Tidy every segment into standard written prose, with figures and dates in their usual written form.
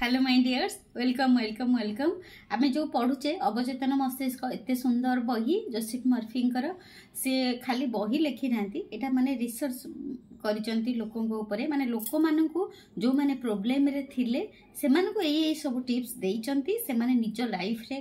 Hello my dears welcome welcome welcome आमे जो पढ़ुचे अवचेतन मस्तिष्क एते सुंदर बही जोसेफ मर्फींकर से खाली बही लिखि नांती एटा माने रिसर्च करिसंती लोकन को ऊपर माने लोक मानन को जो माने प्रॉब्लम रे थिले से मानन को एई सब टिप्स देइचंती से माने निज लाइफ रे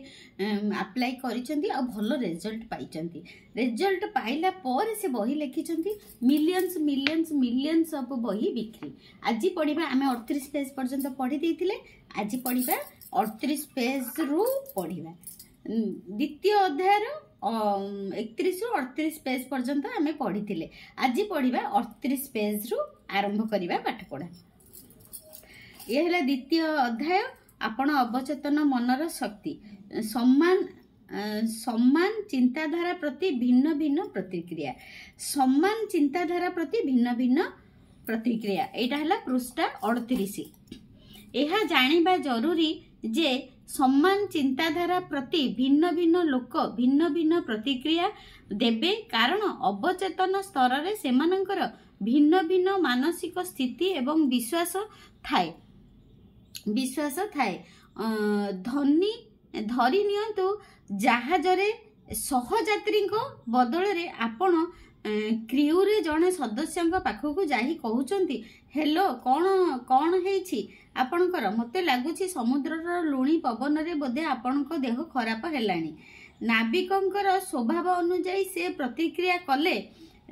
अप्लाई करिसंती आ भलो रिजल्ट पाइचंती रिजल्ट पाइला पर से बही लिखिसंती मिलियंस मिलियंस मिलियंस ऑफ बही बिक्री आज पढ़िबा आमे 38 पेज पर्यंत पढ़ी देइथिले आज पढ़िबा 38 पेज रु पढ़िबा द्वितीय अध्याय 31 रु 38 पेज पर्यंत आमे पढ़ी आज पढ़िबा 38 पेज रु आरंभ करिबा पाठ पढ़ा ये हला द्वितीय अध्याय आपण अवचेतन मनर शक्ति सम्मान सम्मान चिंताधारा प्रति भिन्न भिन्न प्रतिक्रिया सम्मान चिंताधारा प्रति भिन्न भिन्न प्रतिक्रिया एटा हला पृष्ठा 38 यह जानिबा जरूरी जे सम्मान चिंताधारा प्रति भिन्न भिन्न लोक भिन्न भिन्न प्रतिक्रिया देबे कारण अवचेतन स्तर रे सेमानंकर भिन्न भिन्न मानसिक स्थिति एवं विश्वास थाए धनी धरी नियंतु जहाज रे सहयात्री बदल रे आपण क्रू रे जने सदस्य पाखक जाही कहउचंती हेलो कौन कौन हेछि आपणकर मते लागुछि समुद्रर लुणी पवन रे बोधे आपणक देह खराब हेलानी नाविकंकर स्वभाव अनुसार से प्रतिक्रिया कले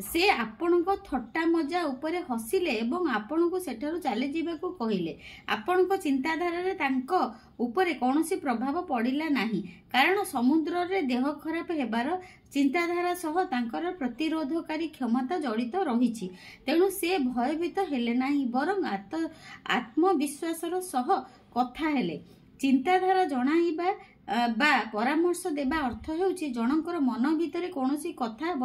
से आपणक थट्टा मजा उपरे हसिले एवं आपणक सेठारु चली जीवाकू कहिले आपणक चिंताधारा रे तांको उपरे कोनोसी प्रभाव पड़िला नाही कारण समुद्र रे देह खराब हेबार चिंताधारा सह तांकर प्रतिरोधकारी क्षमता जड़ित रहिछि तेणु से भयभीत हेले नाही बरं आत्मविश्वासर सह कथा हेले चिंताधारा जणाइबा बा परामर्श देबा अर्थ हेउछि जनकर मन भितरे कोनोसी कथा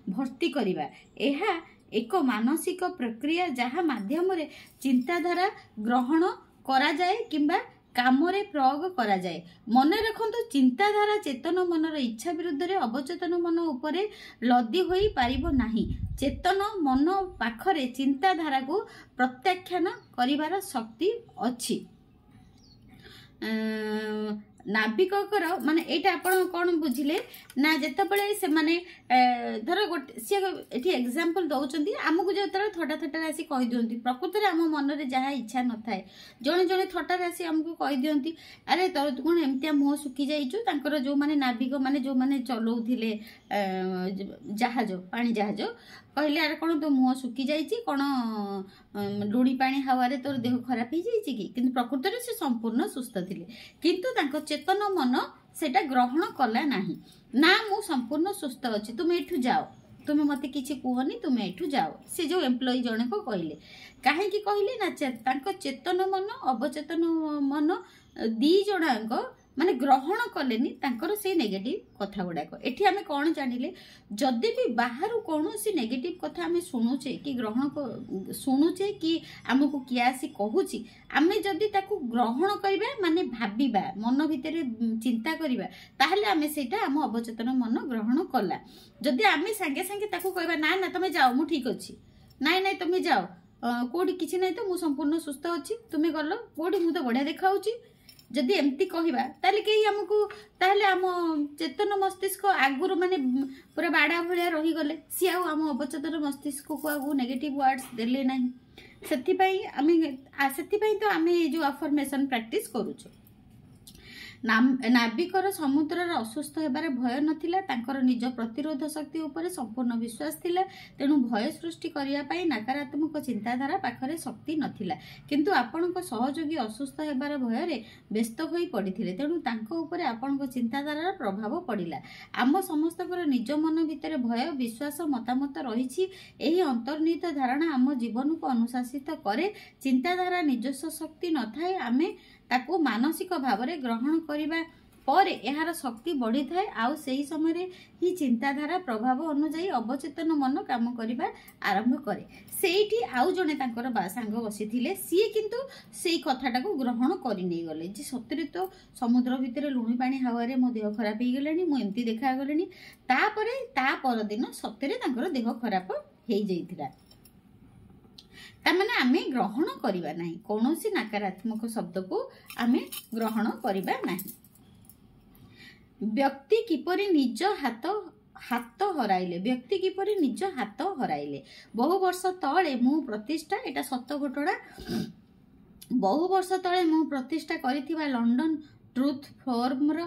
भर्ती करिबा एहा एक मानसिक प्रक्रिया जहा माध्यम रे चिंताधारा ग्रहण करा जाए किंबा काम रे प्रयोग करा जाए मने रखंतु चिंताधारा चेतन मनर इच्छा विरुद्ध रे अवचेतन मन उपरे लदी होई पारिबो नाही चेतन मन पाखरे चिंताधारा को प्रत्याख्यान करिवार शक्ति अछि नाविकर माने एटा आपण कोन बुझिले ना जेतबेले से माने धर गोटे सी एठी एग्जांपल दउचंती हमकु जेतबेले थटा थटा रासी कहि दियंती प्रकृति रे हम मन रे जहा इच्छा न थाए जणे जणे थटा रासी हमकु कहि दियंती अरे तो कोन एमतिया मुह सुखी जाइचु तांकर जो माने नाविक माने जो माने चलौथिले जहाज पानी जहाज कहले अरे कोन तो मुह सुखी जाइची कोन लुणी पानी हवा रे तोर देह खराब हो जाइची कि किंतु प्रकृति रे से संपूर्ण सुस्थ थिले किंतु तांको चेतन मन सेटा ग्रहण कला नाही ना मु संपूर्ण सुस्थ अछि तुमे एठु जाओ तुमे मते किछि कहनी तुमे एठु जाओ से जो एम्प्लॉय जने को कहले काहे कि कहले ना तांको चेतन मन अवचेतन मन दी जणांको माने ग्रहण कलेनी तांकर से नेगेटिव कथा गुडाक एठी हमें कौन जानिले जदि भी बाहर कौनसी नेगेटिव कथा हमें शुणुचे कि ग्रहण शुणुचे कि हमको किए आसी कहूची आमे जदि ताकू ग्रहण करिबा माने भाबिबा मन भितरे चिंता करिबा ताहले आमे सेटा हम अवचेतन मन ग्रहण कला जदि आमे संगे संगे ताकू कहबा ना ना तमे जाओ मु ठीक अछि नाइ नाइ तमे जाओ कोडी किछि नै तो मु संपूर्ण सुस्थ अछि तुमे गल्लो कोडी मु तो बढ़िया देखाउची जदि एमती कहबा ताले के हमकु ताले हम चेतन मस्तिष्क आगुर माने पूरा बाडा भलिया रही गले सी आ हम अवचेतन मस्तिष्क को आगु नेगेटिव वर्ड्स देले नाही सेति पई तो आमे जो अफर्मेशन प्रैक्टिस करूछु नाविकर समुद्र असुस्थ हेबार भय नथिला तांकर निज प्रतिरोध शक्ति ऊपर संपूर्ण विश्वास थिला तेणु भय सृष्टि करिया पई नकारात्मक चिंताधारा पाखरे शक्ति नथिला किंतु आपनक सहयोगी असुस्थ हेबार भय रे व्यस्त होई पडिथिले तेणु तांको ऊपर आपनक चिंताधारार प्रभाव पडिला आम समस्तकर निज मन भितरे भय विश्वास मतामत रहिछि एही अंतर्निहित धारणा आम जीवन को अनुशासित करे चिंताधारा निजस्व शक्ति नथाय आमे ताकू मानसिक भाव रे ग्रहण करिबा पर एहार शक्ति बढ़ी थाए आउ सही समय ही चिंताधारा प्रभाव अनुसार अवचेतन मन काम करिबा आरंभ करे सेठी आउ जने तांकर सांग बसिथिले सी किंतु सेही कथाटा को ग्रहण करि नै गले जे सतरे तो समुद्र भितरे लुणी पानी हवा रे मो देह खराब हे गेलेनी मु एम्ति देखा गेलेनी ता पर दिन सतरे तांकर देह खराब हे जैथिला तामाने आमे ग्रहण करिबा नाही कोनोसी नकारात्मक शब्द को आमे ग्रहण करिबा नाही। व्यक्ति किपरि निज हाथ हराइले व्यक्ति किपरि निज हाथ हराइले बहु वर्ष तले मु प्रतिष्ठा एटा सत्य घटना बहु वर्ष तले मु प्रतिष्ठा करिथिबा लंडन ट्रुथ फोरम रो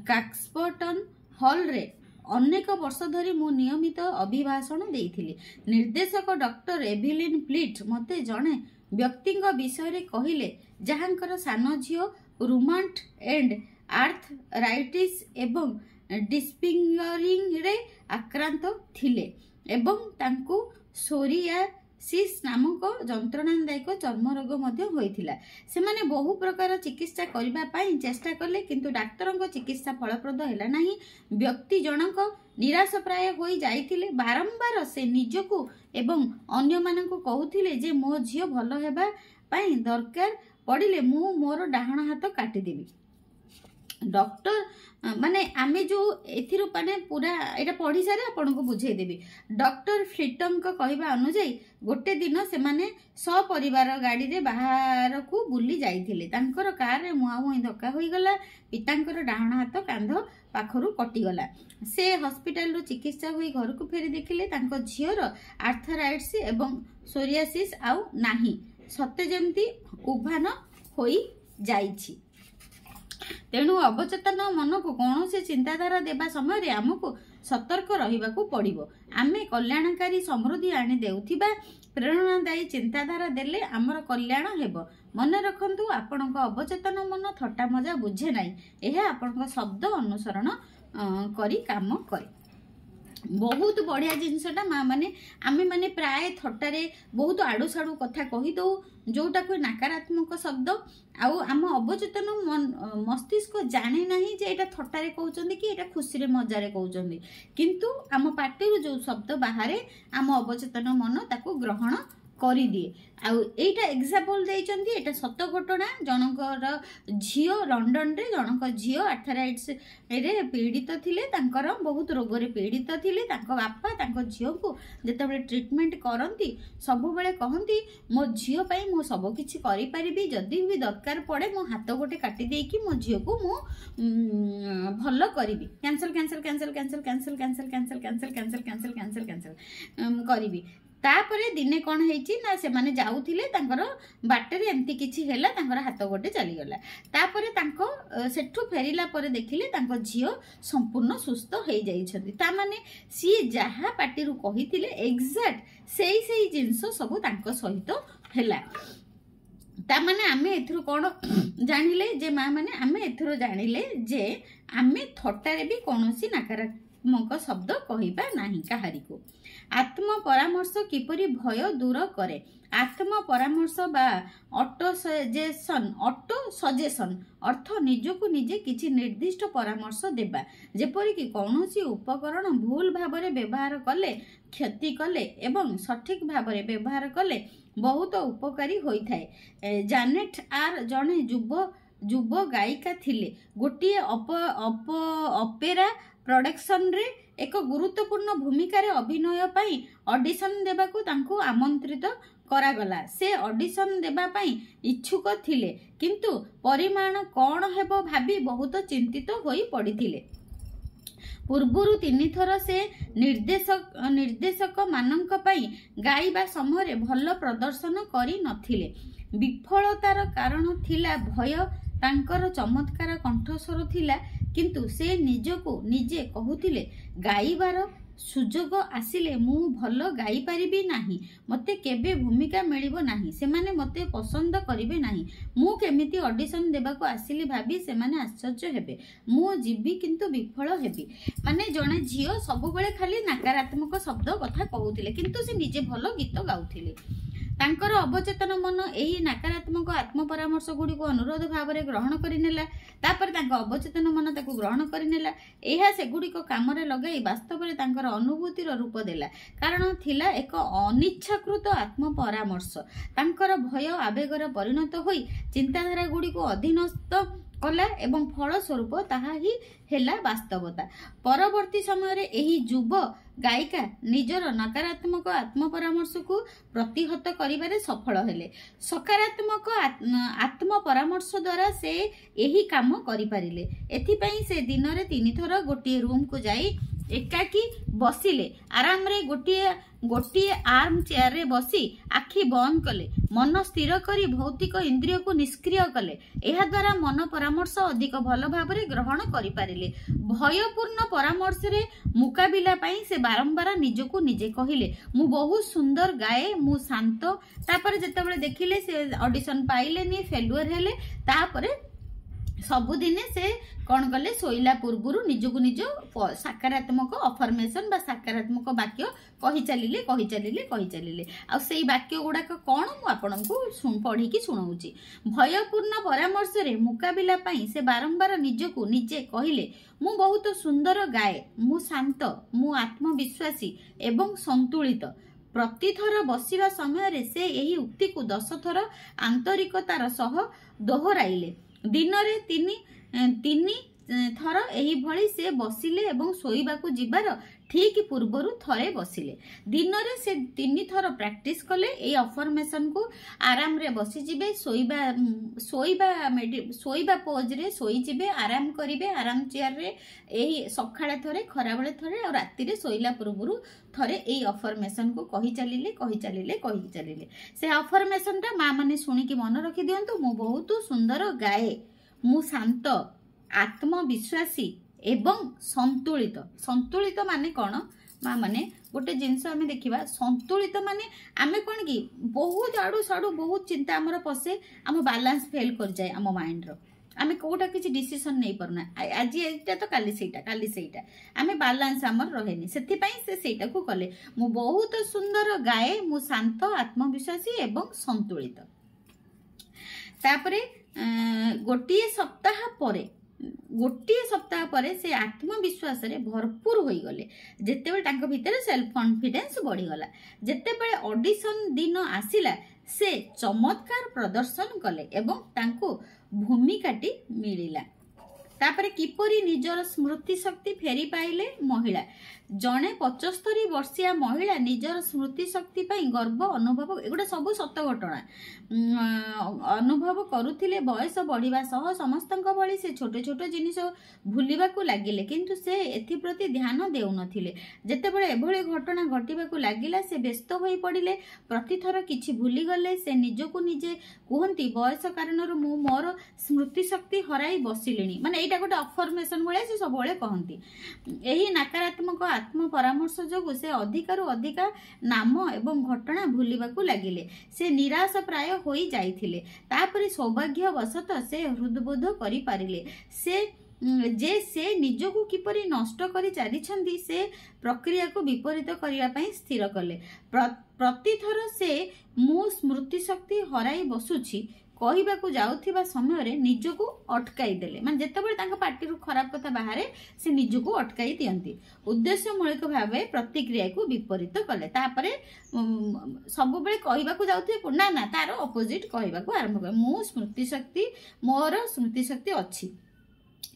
काक्सपर्टन हॉल रे अनेक वर्ष धरी मु नियमित अभिभाषण देइथिली। निर्देशक डॉक्टर एविलिन प्लिट मते जणे व्यक्तिंग विषय रे कहिले जहांकर सान झियो रुमांट एंड आर्थराइटिस एवं डिस्फिंगरिंग रे आक्रांत थिले एवं तांकु सोरियासिस नामक जंत्रणादायक चर्म रोग मध्य होइथिला। सेमाने बहु प्रकार चिकित्सा करिबा पई चेष्टा करले किंतु डाक्टरंक चिकित्सा फलप्रद हैला नाही। व्यक्ति जनक निराश प्राय होई जाइथिले। बारंबार से निजको एवं अन्य माननको कहूथिले जे मो झियो भलो हेबा पई दरकार पड़िले मु मोर डाहण हाथ काटी देबी। डॉक्टर माने आमे जो एथिरु माने पूरा एटा पढ़ी सारे आपन को बुझाई देबी। डॉक्टर फ्लिटंक कहबा अनुसार गोटे दिन से माने सपरिवार गाड़ी रे बाहर को बुली जाइथिले। तांकर कार रे मुहामुही धक्का होई गला। पितांकर डाहण हाथ कांध पाखरु कटि गला। से हॉस्पिटल रो चिकित्सा होई घर को फेरी देखिले तांको झियर आर्थराइटिस एवं सोरियासिस आउ नाही सत्य जेमती उभान होई जाइछि। तेणु अवचेतन मन को कौन से चिंताधारा देवा समय आमको सतर्क रहिबाकू पड़िबो। आमे कल्याणकारी समृद्धि आनी देउथिबा प्रेरणादायी चिंताधारा देले आमर कल्याण हेबो। मन रखंतु आपणक अवचेतन मन थट्टा मजा बुझे नाही। एहा आपणक शब्द अनुसरण करी काम करे। बहुत बढ़िया जिनसटा माँ माने आमे माने प्राय थट्टारे बहुत आड़ू साड़ू कथा कही दो जोटा कोई नकारात्मक शब्द आउ आम अवचेतन मस्तिष्क जाने नहीं जे एटा थट्टारे कहउचंदी कि एटा खुशी रे मजारे कहउचंदी किंतु आम पाटिरु जो शब्द बाहरे आम अवचेतन मन ताको ग्रहण करी दिए। आउ एटा एग्जांपल देइचंदी एटा सत्य घटना जनकर झियो लंडन रे जनक झियो आर्थराइटिस रे पीड़ित थिले। तांकर बहुत रोग रे पीड़ित थिले। तांको बापा तांको झियो को जेतेबेले ट्रीटमेंट करंती सब बेले कहंती मो झियो पई मो सब किछि करि परिबी जदी भी दरकार पड़े मो हाथ गोटे काटी देई कि मो झियो को मो भलो करिबी। Cancel cancel cancel cancel cancel cancel cancel cancel cancel cancel cancel cancel करिबी। तापरे दिने कौन हेची ना से माने जाउथिले तांकर बाटरे एमती किछि हेला तांकर हाथ गोटे चली गला। तापरे तांको सेठु फेरिला परे देखिले तांको झियो संपूर्ण सुस्थ हे जाइछथि। ता माने सी जहा पाटिरु कहिथिले एग्जैक्ट सेही जिंस सब तांको सहित हेला। ता माने आमे एथरु कोन जानिले जे मां माने आमे एथरु जानिले जे आमे थट्टारे भी कोनोसी नकारात्मक शब्द कहिबा नाही काहारी को। आत्म परामर्श किपरि भय दूर करे। आत्म परामर्श बा ऑटो सजेशन अर्थ निजको निजे किछि निर्दिष्ट परामर्श देबा जेपरि कि कौनसी उपकरण भूल भाबरे व्यवहार कले क्षति कले एवं सठिक भाबरे व्यवहार कले बहुत उपकारी होई थाए। जानेट आर जने जुब गायिका थिले। गोटिए ऑपेरा प्रोडक्शन रे एक गुरुत्वपूर्ण भूमिका रे अभिनय पाई ऑडिशन देबाकू तांकू आमंत्रित करागला। से ऑडिशन देबा पाई इच्छुक थिले किंतु परिमाण कौन हेबो भाबी बहुत चिंतित होई पड़िथिले। पूर्वरु 3 थर से निर्देशक मानक पाई गाइबा समय भल प्रदर्शन करी नथिले। विफलतार कारण थिला भय। तांकर चमत्कार कंठस्वर थिला किंतु से निजको निजे कहूथिले गाइबार सुजोग आसिले मु भलो गाई पारिबी नाही। मते केबे भूमिका मिलिबो नाही। सेमाने मते पसंद करिवे नाही। मु केमिति ऑडिशन देबाको आसिली भाबी सेमाने आश्चर्य हेबे। मु जीवी किंतु विफल हेबी। माने जणे झियो सब बेले खाली नकारात्मक शब्द कथा कहूथिले किंतु से निजे भलो गीत गाउथिले। तांकर अवचेतन मन एही नकारात्मक आत्म परामर्श गुडी को अनुरोध भावरे ग्रहण करिनेला। तापर तांको अवचेतन मन ताको ग्रहण करिनेला। एहा से गुडी को कामरे लगाई वास्तव रे तांकर अनुभूतिर रूप देला। कारण थिला एक अनिच्छाकृत आत्म परामर्श। तांकर भय आवेगर परिणत होई चिंताधारा गुडी को अधीनस्थ कला एवं फल स्वरूप ताहा ही हेला वास्तवता। परवर्ती समय रे एही जुब गायिका निजर नकारात्मक आत्म परामर्श को प्रतिहत करिबारे सफल हेले। सकारात्मक आत्म परामर्श द्वारा से एही काम करि पारिले। एथि पई से दिन रे 3 थर गोटे रूम को जाई एकाकी बसिले, आराम रे गोटे आर्म चेयर रे बसी आखि बंद कले, मन स्थिर करी भौतिक इंद्रिय को निष्क्रिय कले। एहा द्वारा मन परामर्श अधिक भल भाबरे ग्रहण करि पारिले। भयपूर्ण परामर्श रे मुकाबिला पई से बारंबार निजको निजे कहिले मु बहुत सुंदर गाए, मु शांत। तापर जेतेबेले देखिले से ऑडिशन पाइलेनी, फेलुअर हेले, तापर सबुदिने से कौन कले शोइला पूर्व निजको निज सकारात्मक अफर्मेशन बा सकारात्मक वाक्य कही चलिले आ सेई वाक्य गुड़ाक कौन मु आपनकु पढ़ी की सुनाउची। भयपूर्ण परामर्श रे मुकाबिला पई से बारंबार निजको निजे कहिले मु बहुत सुंदर गाए, मु शांत, मु आत्मविश्वासी एवं संतुलित। प्रतिथर बसिवा समय रे से एही उक्ति को 10 थर आंतरिकतार सह दोहराइले। दिन रे 3 थर एही भली से बसिले एवं शोइबा को जिबार ठीक पूर्वरु थरे बसिले। दिन रे से 3 थर प्रैक्टिस कले ए अफर्मेशन को आराम रे बसी जिबे, शोइबा पोज रे शोई जिबे, आराम करिवे आराम चेयर रे। एही सखाळे थरे, खराबळे थरे और राति रे शोइला पूर्वरु थरे ए अफर्मेशन को कही चलिले। से अफर्मेशन टा मां माने सुनी कि मन रखि दियंतु। मु बहुत सुंदर गाए, मु शांत, आत्मविश्वासी एवं संतुलित। संतुलित माने कौन मां माने गोटे जिनस आम देखा संतुलित माने आमे कौन कि बहुत आड़ू साड़ू बहुत चिंता आमर पशे, आम बालांस फेल कर जाए आम माइंड रो। आमे कोटा किसी डिसीजन नहीं पारना, आज एटा तो काली सेटा आमे बालांस आमर रहेनी। सेति पई से सेटा को कले मु बहुत सुंदर गाए, मु शांत, आत्मविश्वासी एवं संतुलित। तापरे गोटे सप्ताह परे से आत्मविश्वास रे भरपूर होई गले। जेतेबेले तांको भितर सेल्फ कॉन्फिडेंस बढ़ी गला। जेतेबेले ऑडिशन दिन आसिला से चमत्कार प्रदर्शन कले एवं तांको भूमिकाटी मिलिला। तापरे किपरि निजर स्मृति शक्ति फेरी पाइले महिला। जणे 75 वर्षिया महिला निजर स्मृति शक्ति पई गर्व अनुभव, एगुडा सब सत घटना अनुभव करुथिले। बयस बढ़िबा सह समस्तंक भली से छोटे छोटे जिनिस भूलिबाकू लागिले, किंतु से एथि प्रति ध्यान देउ नथिले। जेतेबेले एभଳି घटना घटिबाकू लागिला से व्यस्त होई पड़िले, प्रतिथर किछि भूली गले। से निजको निजे कुहंती बयस कारणरु मु मोर स्मृति शक्ति हराई बसिलिनी, माने एटा गोटे अफर्मेशन भले से सब बेले कहंती। एही नकारात्मक आत्म परामर्श जोगु से अधिकारु अधिका नाम एवं घटना भूलिबाकू लागिले। से निराश प्राय होई जाइथिले। तापरे सौभाग्यवशत से हृदबोध करि पारिले से निजको किपरि नष्ट करि चालिछंती से प्रक्रिया को विपरीत करिया पई स्थिर कले। प्रतिथर से मु स्मृति शक्ति हराई बसुछि कहबाकू जाउथिबा समय रे निजको अटकाई देले, माने जेतेबेले तांका पार्टी रु खराब कथा बाहरे से निजको अटकाई दियंती। उद्देश्यमूलक भावे प्रतिक्रिया को विपरीत कले। तापरे सब बेले कहबाकू जाउथिबे ना तार ऑपोजिट कहबाकू आरंभ करे। मु स्मृति शक्ति, मोर स्मृति शक्ति अछि।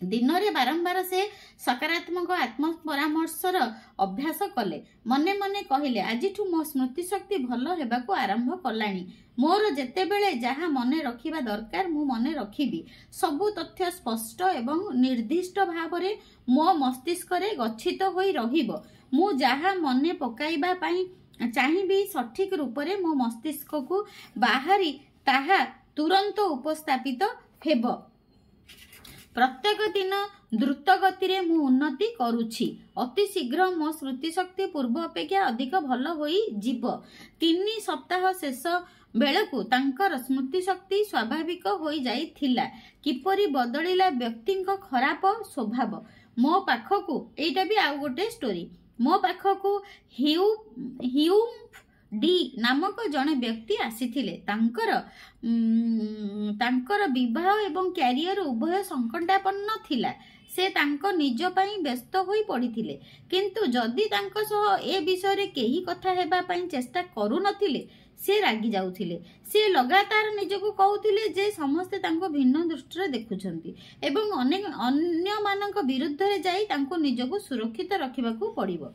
दिन रे बारंबार से सकारात्मक आत्म परामर्शर अभ्यास कले। मने मने कहिले आजिठू मो स्मृति शक्ति भल हेबाकू आरंभ कलानी। मोर जेतेबेले जहा मने रखिबा दरकार मु मने रखिबी। सबु तथ्य स्पष्ट एवं निर्दिष्ट भावरे मो मस्तिष्क रे गच्छित होई रहिबो। मु जहा मने पकाइबा पई चाहिबी सठिक रूप रे मो मस्तिष्क को बाहरी ताहा तुरंत उपस्थापित हेबो। प्रत्येक दिन द्रुत गति रे मु उन्नति करुछि। अति शीघ्र मो स्मृति शक्ति पूर्व अपेक्षा अधिक भल होई जीव। 3 सप्ताह शेष बेलकू तांकर स्मृति शक्ति स्वाभाविक होई जाइथिला। किपरि बदलिला व्यक्तिंक खराब स्वभाव। मो पाखकू एटा भी आउ गोटे स्टोरी। मो पाखकू ह्यूम डी नामक जने व्यक्ति आसीथिले। तांकर विवाह एवं कैरियर उभय संकटापन्न थिला। से तांको निज पई व्यस्त होई पड़िथिले, किंतु जदि तांको सह ए विषय रे केही कथा हेबा पई चेष्टा करू नथिले से रागी जाउथिले से लगातार निजको कहउथिले जे समस्त तांको भिन्न दृष्टि देखुछंती एवं अनेक अन्य मानक विरुद्ध रे जाई तांको निजको सुरक्षित रखिबाकू पड़िबो।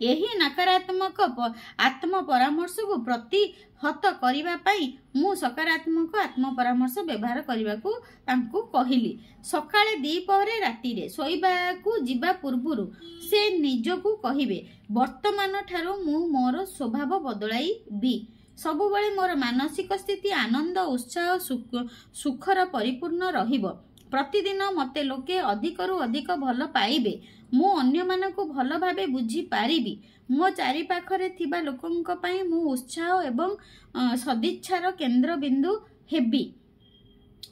यही नकारात्मक आत्म परामर्श को प्रतिहत करिबा पई मु सकारात्मक आत्म परामर्श व्यवहार करबाकू तांको कहिली। सकाळे दीपहरे राति रे सोइबाकू जिबा पूर्वरु से निजको कहिबे वर्तमान ठारो मु मोर स्वभाव बदलाई बी सबुबळे मोर मानसिक स्थिति आनंद उत्साह सुखर परिपूर्ण रहिबो। प्रतिदिन मते लोके अधिकरु अधिक भल पाइबे मु अन्य मानकु भल भाबे बुझी पारिबी मो चारि पाखरे थिबा लोकंक पई मु उत्साह एवं सदिच्छार केंद्र बिंदु हेबी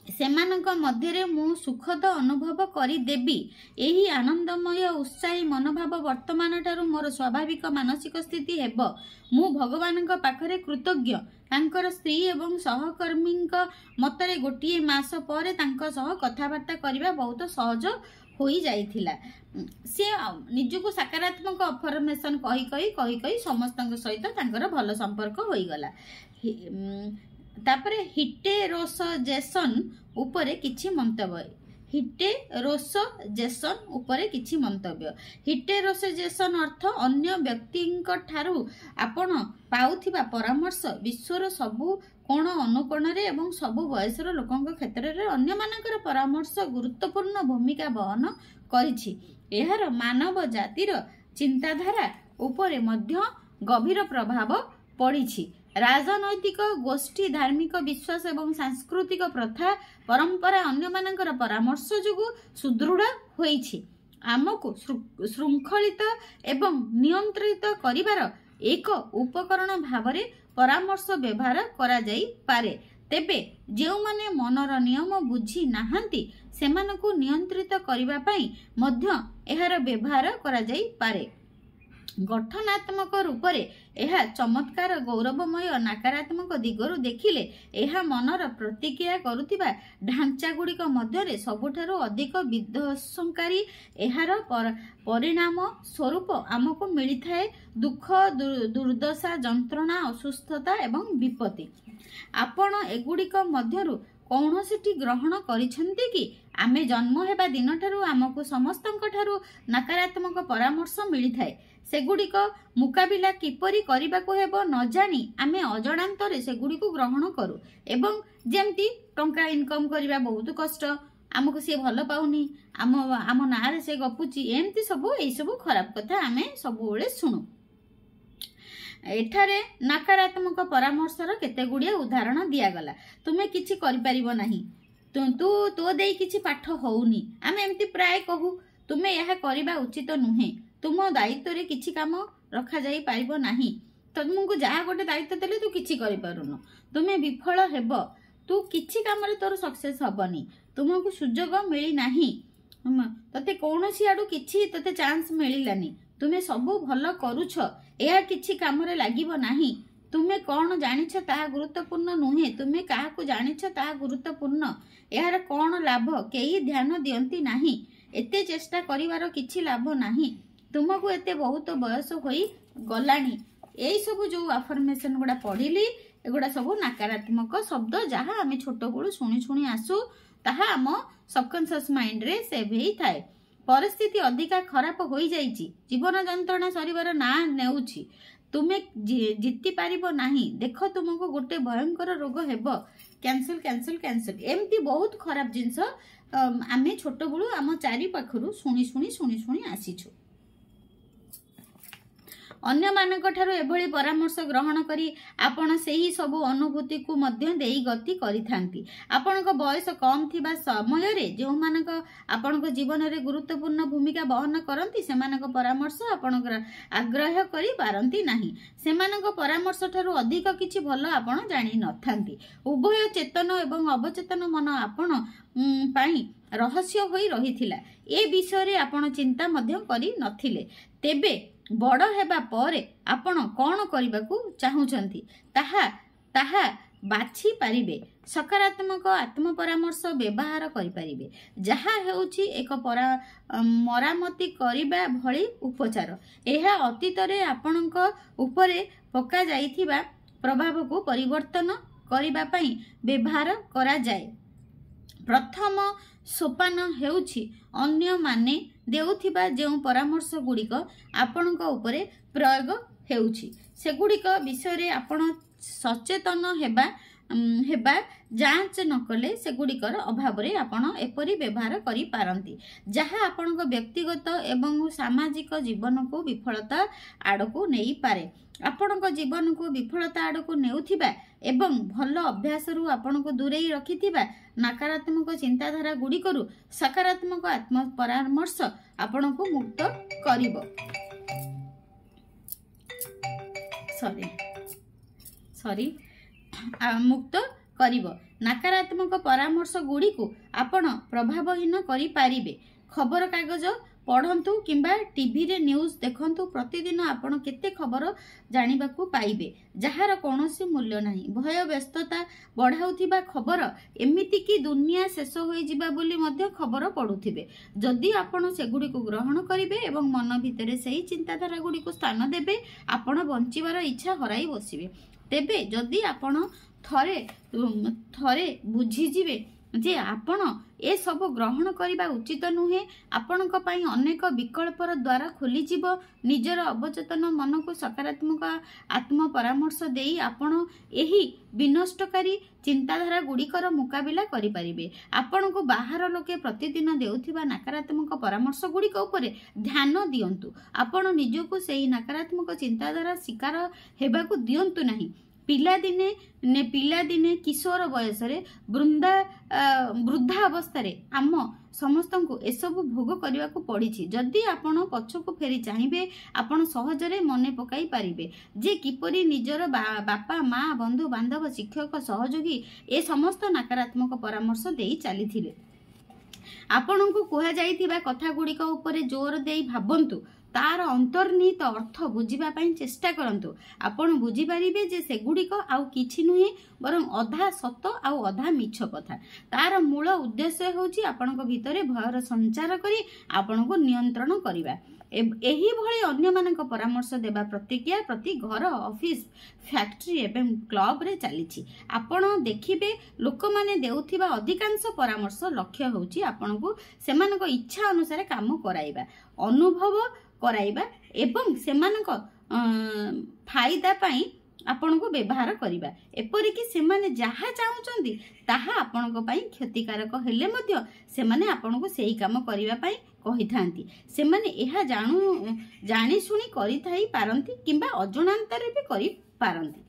सेमानक मध्यरे मु सुखद अनुभव करी देबी। एही आनंदमय उत्साही मनोभाव वर्तमान ठारू मोर स्वाभाविक मानसिक स्थिति हेबो। मु भगवानक पाखरे कृतज्ञ तांकर स्त्री एवं सहकर्मी मतरे गोटिए मास परे तांक सह कथाबार्ता करिबा बहुत सहज होई जाइथिला। से निजको सकारात्मक अफर्मेशन कही कही कही कही समस्तक सहित तांकर भल संपर्क होई गला। तापरे हिटेरोसजेशन उपरे किछि मंतव्य हिटेरोसजेशन उपरे किछि मंतव्य हिटेरोसजेशन अर्थ अन्य व्यक्तिंक ठारू आपण पाउथिबा परामर्श विश्वर सबु कोण अनुकोण रे एवं सबु बयसर लोकंक क्षेत्र रे अन्य मानकर परामर्श गुरुत्वपूर्ण भूमिका वहन करिछि। एहार मानव जातिर चिंताधारा उपरे मध्य गभीर प्रभाव पड़िछि। राजनैतिक गोष्ठी धार्मिक विश्वास एवं सांस्कृतिक प्रथा परंपरा अन्य मानकर परामर्श जोगु सुदृढ़ होईछि। आमको श्रृंखलित एवं नियंत्रित करिवार एक उपकरण भावरे परामर्श व्यवहार करा जाई पारे। तेबे जेउ माने मनर नियम बुझी नाहंती सेमानकु नियंत्रित करिवा पई मध्य एहार व्यवहार करा जाई पारे। गठनात्मक रूप रे एहा चमत्कार गौरवमय नकारात्मक दिगरु देखिले एहा मनर प्रतिक्रिया करुथिबा ढांचा गुड़िक मध्यरे सबुठारु अधिक विध्वंसकारी एहार परिणाम स्वरूप आमको मिली थाए दुख दुर्दशा जंत्रणा असुस्थता एवं विपत्ति। आपण एगुड़िक मध्यरु कौनसिटी ग्रहण करिसेंती कि आमे जन्म हेबा दिन ठारू आमको समस्तंक ठारू नकारात्मक परामर्श मिली थाए सेगुड़िक मुकाबिला किपरि करिबाको हेबो न जानी आमे अजणांतरे सेगुड़िक ग्रहण करू एवं जेमती टंका इनकम करिबा बहुत कष्ट आमको से भल पाउनी आम नारे से गपुची एमती सब एई सब खराब कथा आमे सबुबेले सुनु। एठारे नकारात्मक परामर्शर केते गुड़िए उदाहरण दियागला। तुमे किछि करि परिबो नाही तो देई किछि पाठ होउनी आमे एमती प्राय कहू तुमे यह करिबा उचित नुहे तुम दायित्व रे किछि काम रखा जाई पारिबो नाही तुमको जहा गोटे दायित्व देले तू किछि करि पारुनो तुमे विफल हेबो तू किछि काम रे तोर सक्सेस हबनी तुमको सुजोग मिली नाही तते कोनोसी आडू किछि तते चांस मिलिलानी तुमे सबु भल करूछ एहा किछि काम रे लागिबो नाही तुमे कोन जानिछ ताहा गुरुत्वपूर्ण नुहे तुमे काहाकू जानिछ ताहा गुरुत्वपूर्ण एहार कोन लाभ केही ध्यान दियंती नाही एते चेष्टा करिवार किछि लाभ नाही तुमको एते बहुत बयस होई गलानी। एई सब जो अफर्मेशन गुडा पढ़िली एगुडा सब नकारात्मक शब्द जहाँ आमे छोट बेलू शुणी शुणी आसू ताहा आम सबकॉन्शियस माइंड रे सेव हेई थाए। परिस्थिति अधिका खराब होई जाइची जीवन जंत्रणा सरिवार ना नेउची तुमे जीति पारिबो नाही देख तुमको गोटे भयंकर रोग हेबो कैंसल कैंसल कैंसल एमती बहुत खराब जिंस आमे छोट बेलू आम चारि पाखरु शुणी शुणी शुणी शुणी आसीछु। अन्य मानक ठारू एभली परामर्श ग्रहण करी आपण सेही सब अनुभूति को मध्य देई गति करिथांती। आपनक बयस कम थिबा समय रे जो मानक आपनक जीवन रे गुरुत्वपूर्ण भूमिका वहन करंती सेमानक परामर्श आपनक आग्रह करि पारंती नाही सेमानक परामर्श ठारू अधिक किछि भल आपण जानि नथांती। उभय चेतन एवं अवचेतन मन आपण पाई रहस्य होई रहिथिला ए विषय रे आपण चिंता मध्य करि नथिले तेबे बड़ हेबा परे आपण कौन करबाकू चाहुचंती ताहा ताहा बाछि पारिबे। सकारात्मक आत्म परामर्श व्यवहार करि पारिबे जहा हेउची एक मरामती करिबा भली उपचार एहा अतीत रे आपणक उपरे पका जाइथिबा प्रभाव को परिवर्तन करिबा पई व्यवहार करा जाए। प्रथम सोपान हेउछि अन्य माने देउथिबा जेउ परामर्श गुड़िक आपणक उपरे प्रयोग हेउछि सेगुड़िक विषय रे आपण सचेतन हेबा जांच न कले सेगुड़िकर अभाव रे आपण एपरी व्यवहार करि पारंती जहा आपणक व्यक्तिगत एवं सामाजिक जीवन को विफलता आड़को नेई पारे। आपणक जीवन को विफलता आड़को नेउथिबा एवं भल अभ्यास रु आपणको दूरेई रखिथिबा नकारात्मक चिंताधारा गुड़िकरु सकारात्मक आत्म परामर्श आपणको मुक्त करिवो। मुक्त करिवो। नकारात्मक परामर्श गुड़ी को आपण प्रभावहीन करि पारिबे। खबर कागज पढ़ंतु किंबा टीवी रे न्यूज देखंतु प्रतिदिन आपण केते खबर जानिबाकू पाइबे जहार कोनोसी मूल्य नाही। भय व्यस्तता बढ़ाउथिबा खबर एमिति कि दुनिया शेष होई जिबा बोली मध्य खबर पढुथिबे। जदि आपण सेगुडी को ग्रहण करिवे एवं मन भितरे सही चिंताधारा गुडी को स्थान देबे आपण बंचिबार इच्छा हराई बसिबे। तेबे जदि आपण थरे बुझी जिवे जे आपण ए सब ग्रहण करिबा उचित नुहे आपणक पई अनेक विकल्पर द्वारा खोली जीव निजर अवचेतन मन को सकारात्मक आत्म परामर्श देई आपण एही विनष्टकारी चिंताधारा गुड़िकर मुकाबिला करि परिबे। आपण को बाहर लोके प्रतिदिन देउथिबा नकारात्मक परामर्श गुड़िक उपरे ध्यान दियंतु। आपण निजको सेही नकारात्मक चिंताधारा शिकार हेबाकू दियंतु नाही। पिलादिने किशोर बयस वृद्धा अवस्था आम समस्त को एसबू भोग करने को पड़ी। जदि आपण पछको फेरी चाहिए आपण सहजरे मने पकाई पारिबे जे किपरि निजर बापा माँ बंधु बांधव शिक्षक सहयोगी ए समस्त नकारात्मक परामर्श देई चलीथिले। आपण को कुहा जाइथिबा कथा गुड़िक उपरे जोर देई भाबंतु तार अंतर्निहित अर्थ बुझिबा पई चेष्टा करंतु। आपण बुझी पारिबे जे सेगुड़िक आउ किछि नुहे बरं अधा सत आउ अधा मिछ कथा। तार मूल उद्देश्य होछि आपणक भितरे भयर संचार करी आपणको नियंत्रण करिबा। एही भଳି अन्य मानक परामर्श देबा प्रतिक्रिया प्रति घर ऑफिस फैक्ट्री एवं क्लब रे चलीछि। आपण देखिबे लोक माने देउथिबा अधिकांश परामर्श लक्ष्य होछि आपणको सेमानक इच्छा अनुसार काम कराइबा अनुभव कराइबा एवं सेमानक फायदा पाई आपण को व्यवहार करिबा। एपरिकी सेमाने जहा चाहुचंदी ताहा आपणको पई क्षतिकारक हेले मध्य सेमाने आपणको सेही काम करिबा पई कहिथांती। सेमाने एहा जानी सुनी करिथाई पारंती किंबा अजणांतरे भी करि पारंती।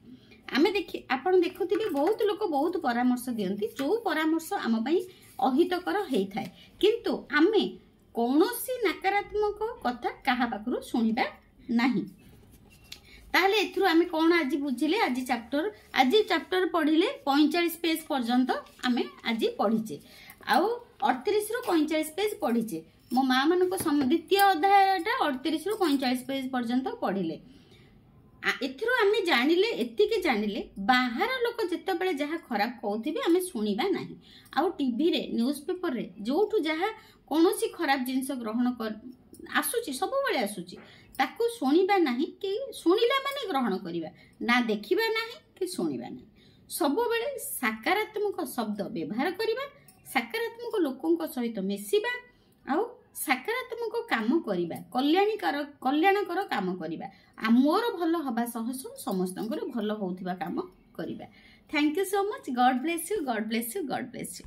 आमे देखि आपण देखुथिबे बहुत लोक बहुत परामर्श दियंती जो परामर्श आम पई अहितकर हेइथाय किंतु आमे कौनसी नकारात्मक कथा कहा पाखरु सुनिबा नाही। ताहले एथुरु आमे कोन आज बुझिले आज चैप्टर पढिले 45 पेज पर्यंत आमे आज पढिचे आउ 38 रु 45 पेज पढिचे। मो मां मन को द्वितीय अध्यायटा 38 रु 45 पेज पर्यंत पढिले। एथुरु आमे जानिले एतिके जानिले बाहर लोक जेतेबेले जहा खराब कहउथिबे आमे सुनिबा नाही। आउ टीवी रे न्यूज़पेपर रे जोठु जहा कोनोसी खराब जिंस ग्रहण कर आसुची सब बेले आसुची ताकू सुनिबा नाही कि सुनिला माने ग्रहण करिबा ना देखिबा नाही कि सुनिबा नाही। सब बेले सकारात्मक शब्द व्यवहार करिबा सकारात्मक लोकंक सहित मिसिबा आउ सकारात्मक काम करिबा कल्याणकर काम करिबा आ मोर भलो हबा सह समस्तंकर भलो होउथिबा काम करिबा। Thank you so much. God bless you, God bless you, God bless you.